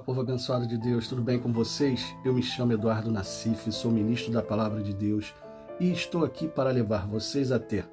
Fala, povo abençoado de Deus, tudo bem com vocês? Eu me chamo Eduardo Nassif, sou ministro da Palavra de Deus e estou aqui para levar vocês a ter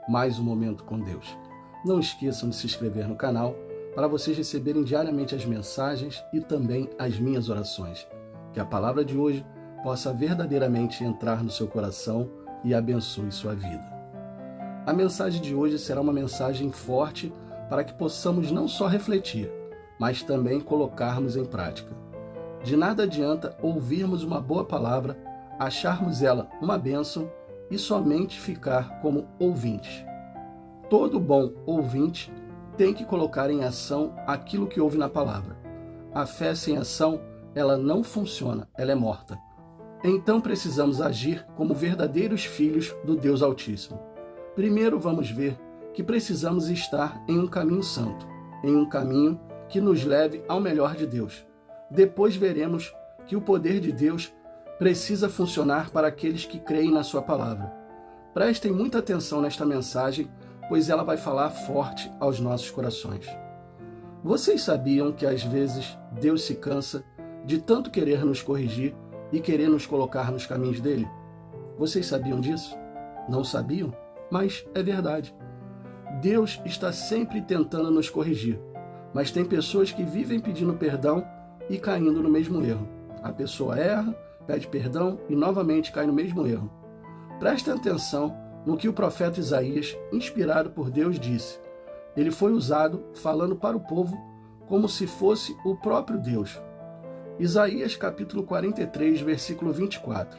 mais um momento com Deus. Não esqueçam de se inscrever no canal para vocês receberem diariamente as mensagens e também as minhas orações. Que a palavra de hoje possa verdadeiramente entrar no seu coração e abençoe sua vida. A mensagem de hoje será uma mensagem forte para que possamos não só refletir, mas também colocarmos em prática. De nada adianta ouvirmos uma boa palavra, acharmos ela uma bênção e somente ficar como ouvintes. Todo bom ouvinte tem que colocar em ação aquilo que ouve na palavra. A fé sem ação, ela não funciona, ela é morta. Então precisamos agir como verdadeiros filhos do Deus Altíssimo. Primeiro vamos ver que precisamos estar em um caminho santo, em um caminho que nos leve ao melhor de Deus. Depois veremos que o poder de Deus precisa funcionar para aqueles que creem na sua palavra. Prestem muita atenção nesta mensagem, pois ela vai falar forte aos nossos corações. Vocês sabiam que às vezes Deus se cansa de tanto querer nos corrigir e querer nos colocar nos caminhos dele? Vocês sabiam disso? Não sabiam? Mas é verdade. Deus está sempre tentando nos corrigir, mas tem pessoas que vivem pedindo perdão e caindo no mesmo erro. A pessoa erra, pede perdão e novamente cai no mesmo erro. Prestem atenção no que o profeta Isaías, inspirado por Deus, disse. Ele foi usado falando para o povo como se fosse o próprio Deus. Isaías capítulo 43, versículo 24.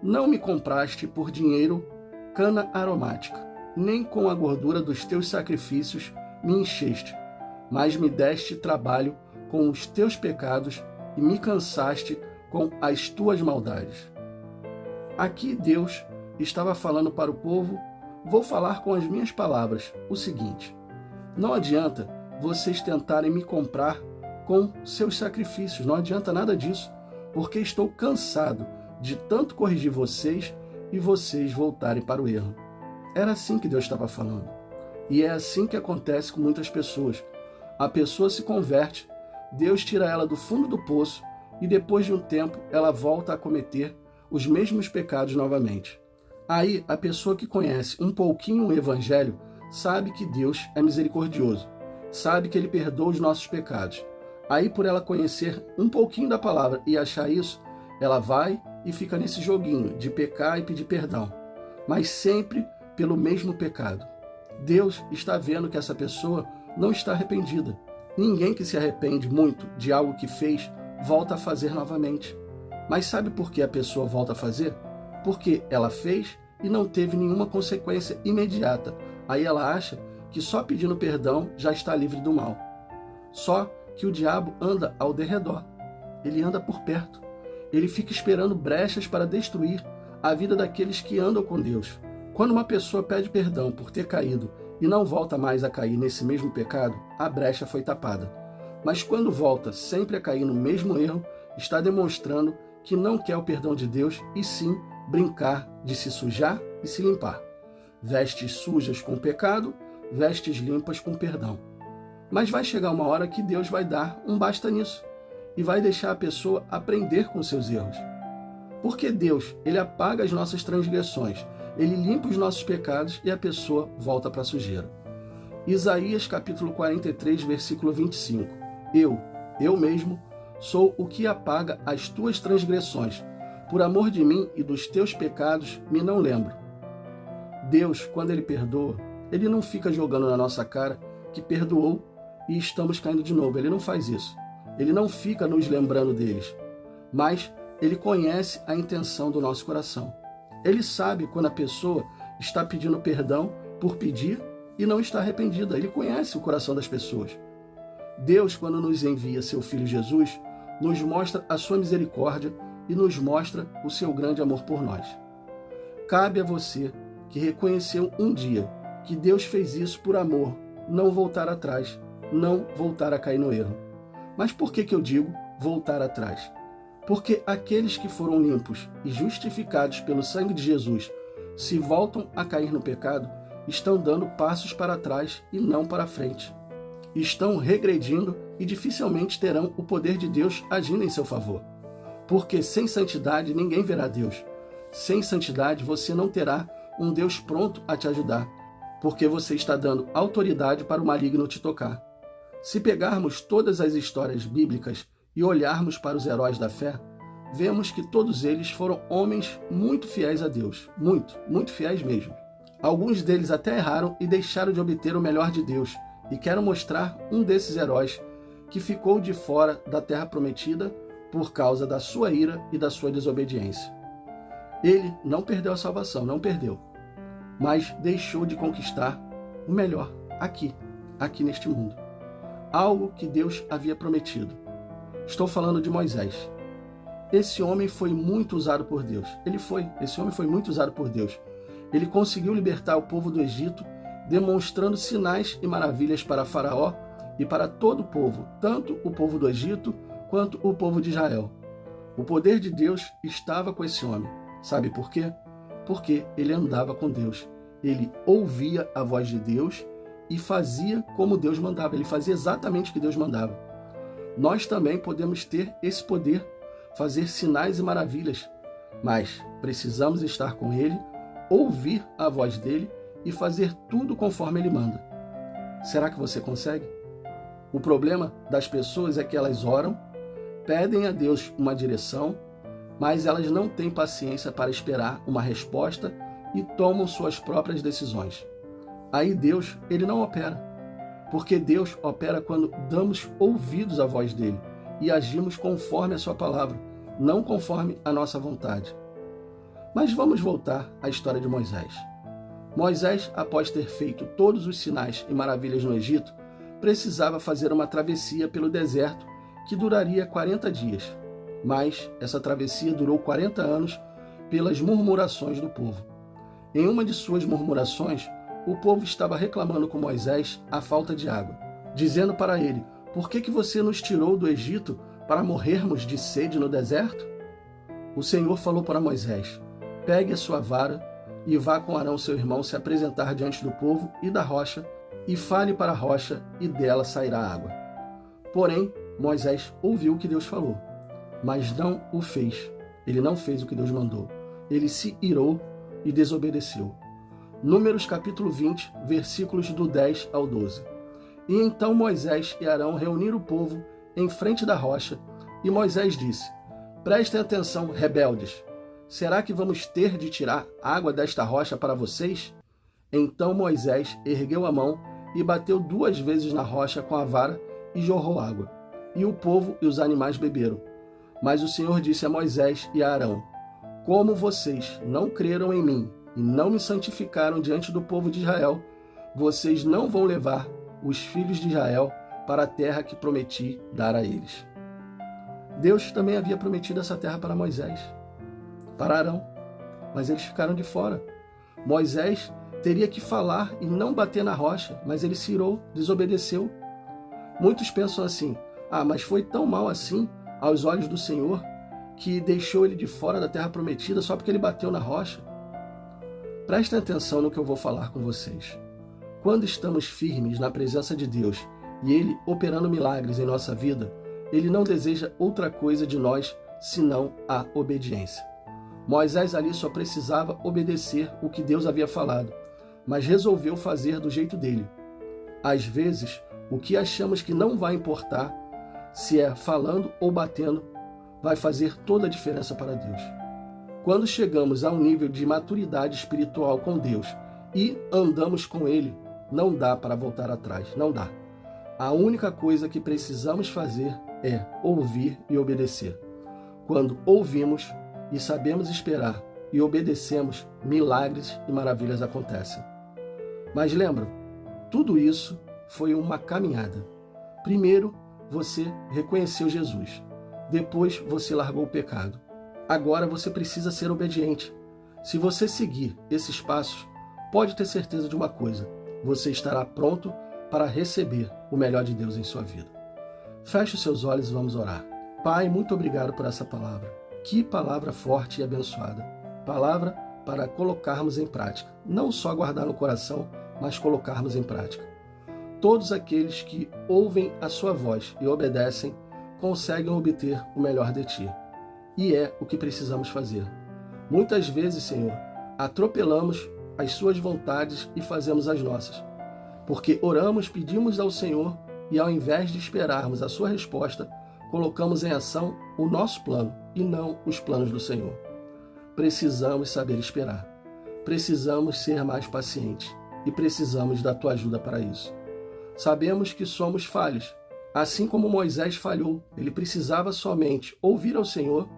Não me compraste por dinheiro cana aromática, nem com a gordura dos teus sacrifícios me encheste, mas me deste trabalho com os teus pecados e me cansaste com as tuas maldades. Aqui Deus estava falando para o povo, vou falar com as minhas palavras, o seguinte: não adianta vocês tentarem me comprar com seus sacrifícios, não adianta nada disso, porque estou cansado de tanto corrigir vocês e vocês voltarem para o erro. Era assim que Deus estava falando. E é assim que acontece com muitas pessoas. A pessoa se converte, Deus tira ela do fundo do poço e depois de um tempo ela volta a cometer os mesmos pecados novamente. Aí a pessoa que conhece um pouquinho o Evangelho sabe que Deus é misericordioso, sabe que Ele perdoa os nossos pecados. Aí por ela conhecer um pouquinho da palavra e achar isso, ela vai e fica nesse joguinho de pecar e pedir perdão, mas sempre pelo mesmo pecado. Deus está vendo que essa pessoa não está arrependida. Ninguém que se arrepende muito de algo que fez, volta a fazer novamente. Mas sabe por que a pessoa volta a fazer? Porque ela fez e não teve nenhuma consequência imediata. Aí ela acha que só pedindo perdão já está livre do mal. Só que o diabo anda ao derredor. Ele anda por perto. Ele fica esperando brechas para destruir a vida daqueles que andam com Deus. Quando uma pessoa pede perdão por ter caído e não volta mais a cair nesse mesmo pecado, a brecha foi tapada. Mas quando volta sempre a cair no mesmo erro, está demonstrando que não quer o perdão de Deus e sim brincar de se sujar e se limpar. Vestes sujas com pecado, vestes limpas com perdão. Mas vai chegar uma hora que Deus vai dar um basta nisso e vai deixar a pessoa aprender com seus erros. Porque Deus, Ele apaga as nossas transgressões, Ele limpa os nossos pecados e a pessoa volta para a sujeira. Isaías capítulo 43, versículo 25. Eu mesmo, sou o que apaga as tuas transgressões. Por amor de mim e dos teus pecados, me não lembro. Deus, quando Ele perdoa, Ele não fica jogando na nossa cara que perdoou e estamos caindo de novo. Ele não faz isso. Ele não fica nos lembrando deles. Mas Ele conhece a intenção do nosso coração. Ele sabe quando a pessoa está pedindo perdão por pedir e não está arrependida. Ele conhece o coração das pessoas. Deus, quando nos envia seu Filho Jesus, nos mostra a sua misericórdia e nos mostra o seu grande amor por nós. Cabe a você que reconheceu um dia que Deus fez isso por amor, não voltar atrás, não voltar a cair no erro. Mas por que eu digo voltar atrás? Porque aqueles que foram limpos e justificados pelo sangue de Jesus, se voltam a cair no pecado, estão dando passos para trás e não para frente. Estão regredindo e dificilmente terão o poder de Deus agindo em seu favor. Porque sem santidade ninguém verá Deus. Sem santidade você não terá um Deus pronto a te ajudar, porque você está dando autoridade para o maligno te tocar. Se pegarmos todas as histórias bíblicas e olharmos para os heróis da fé, vemos que todos eles foram homens muito fiéis a Deus. Muito fiéis mesmo. Alguns deles até erraram e deixaram de obter o melhor de Deus. E quero mostrar um desses heróis que ficou de fora da terra prometida por causa da sua ira e da sua desobediência. Ele não perdeu a salvação, não perdeu, mas deixou de conquistar o melhor aqui neste mundo. Algo que Deus havia prometido. Estou falando de Moisés. Esse homem foi muito usado por Deus. Esse homem foi muito usado por Deus. Ele conseguiu libertar o povo do Egito, demonstrando sinais e maravilhas para Faraó e para todo o povo, tanto o povo do Egito quanto o povo de Israel. O poder de Deus estava com esse homem. Sabe por quê? Porque ele andava com Deus. Ele ouvia a voz de Deus e fazia como Deus mandava. Ele fazia exatamente o que Deus mandava. Nós também podemos ter esse poder, fazer sinais e maravilhas, mas precisamos estar com Ele, ouvir a voz dele e fazer tudo conforme Ele manda. Será que você consegue? O problema das pessoas é que elas oram, pedem a Deus uma direção, mas elas não têm paciência para esperar uma resposta e tomam suas próprias decisões. Aí Deus, ele não opera, porque Deus opera quando damos ouvidos à voz dele e agimos conforme a sua palavra, não conforme a nossa vontade. Mas vamos voltar à história de Moisés. Moisés, após ter feito todos os sinais e maravilhas no Egito, precisava fazer uma travessia pelo deserto que duraria 40 dias. Mas essa travessia durou 40 anos pelas murmurações do povo. Em uma de suas murmurações, o povo estava reclamando com Moisés a falta de água, dizendo para ele: "Por que você nos tirou do Egito para morrermos de sede no deserto?" O Senhor falou para Moisés: "Pegue a sua vara e vá com Arão seu irmão se apresentar diante do povo e da rocha, e fale para a rocha, e dela sairá água." Porém, Moisés ouviu o que Deus falou, mas não o fez. Ele não fez o que Deus mandou. Ele se irou e desobedeceu. Números capítulo 20, versículos do 10 ao 12. E então Moisés e Arão reuniram o povo em frente da rocha, e Moisés disse: "Prestem atenção, rebeldes. Será que vamos ter de tirar água desta rocha para vocês?" Então Moisés ergueu a mão e bateu 2 vezes na rocha com a vara e jorrou água. E o povo e os animais beberam. Mas o Senhor disse a Moisés e a Arão: "Como vocês não creram em mim e não me santificaram diante do povo de Israel, vocês não vão levar os filhos de Israel para a terra que prometi dar a eles." Deus também havia prometido essa terra para Moisés, para Arão, mas eles ficaram de fora. Moisés teria que falar e não bater na rocha, mas ele se irou, desobedeceu. Muitos pensam assim: mas foi tão mal assim aos olhos do Senhor que deixou ele de fora da terra prometida só porque ele bateu na rocha? Prestem atenção no que eu vou falar com vocês. Quando estamos firmes na presença de Deus e Ele operando milagres em nossa vida, Ele não deseja outra coisa de nós senão a obediência. Moisés ali só precisava obedecer o que Deus havia falado, mas resolveu fazer do jeito dele. Às vezes, o que achamos que não vai importar, se é falando ou batendo, vai fazer toda a diferença para Deus. Quando chegamos a um nível de maturidade espiritual com Deus e andamos com Ele, não dá para voltar atrás, não dá. A única coisa que precisamos fazer é ouvir e obedecer. Quando ouvimos e sabemos esperar e obedecemos, milagres e maravilhas acontecem. Mas lembram, tudo isso foi uma caminhada. Primeiro, você reconheceu Jesus. Depois, você largou o pecado. Agora você precisa ser obediente. Se você seguir esses passos, pode ter certeza de uma coisa: você estará pronto para receber o melhor de Deus em sua vida. Feche os seus olhos e vamos orar. Pai, muito obrigado por essa palavra. Que palavra forte e abençoada. Palavra para colocarmos em prática. Não só guardar no coração, mas colocarmos em prática. todos aqueles que ouvem a sua voz e obedecem conseguem obter o melhor de ti. E é o que precisamos fazer. Muitas vezes, Senhor, atropelamos as suas vontades e fazemos as nossas. Porque oramos, pedimos ao Senhor e ao invés de esperarmos a sua resposta, colocamos em ação o nosso plano e não os planos do Senhor. Precisamos saber esperar. Precisamos ser mais pacientes e precisamos da tua ajuda para isso. Sabemos que somos falhos. Assim como Moisés falhou, ele precisava somente ouvir ao Senhor,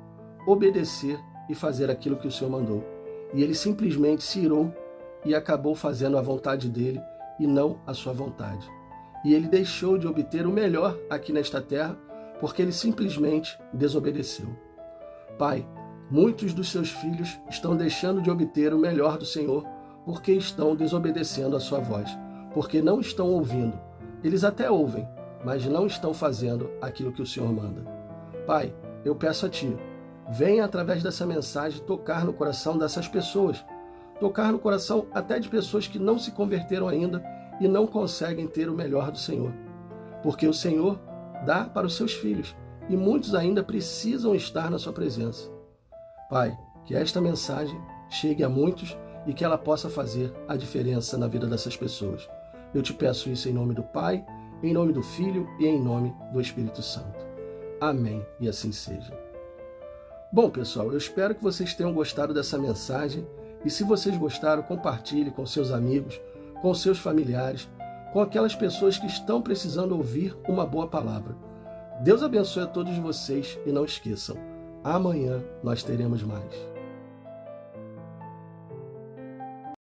obedecer e fazer aquilo que o Senhor mandou. E ele simplesmente se irou e acabou fazendo a vontade dele e não a sua vontade. E ele deixou de obter o melhor aqui nesta terra porque ele simplesmente desobedeceu. Pai, muitos dos seus filhos estão deixando de obter o melhor do Senhor porque estão desobedecendo a sua voz, porque não estão ouvindo. Eles até ouvem, mas não estão fazendo aquilo que o Senhor manda. Pai, eu peço a Ti, venha através dessa mensagem tocar no coração dessas pessoas, tocar no coração até de pessoas que não se converteram ainda e não conseguem ter o melhor do Senhor. Porque o Senhor dá para os seus filhos e muitos ainda precisam estar na sua presença. Pai, que esta mensagem chegue a muitos e que ela possa fazer a diferença na vida dessas pessoas. Eu te peço isso em nome do Pai, em nome do Filho e em nome do Espírito Santo. Amém, e assim seja. Bom, pessoal, eu espero que vocês tenham gostado dessa mensagem e se vocês gostaram, compartilhe com seus amigos, com seus familiares, com aquelas pessoas que estão precisando ouvir uma boa palavra. Deus abençoe a todos vocês e não esqueçam, amanhã nós teremos mais.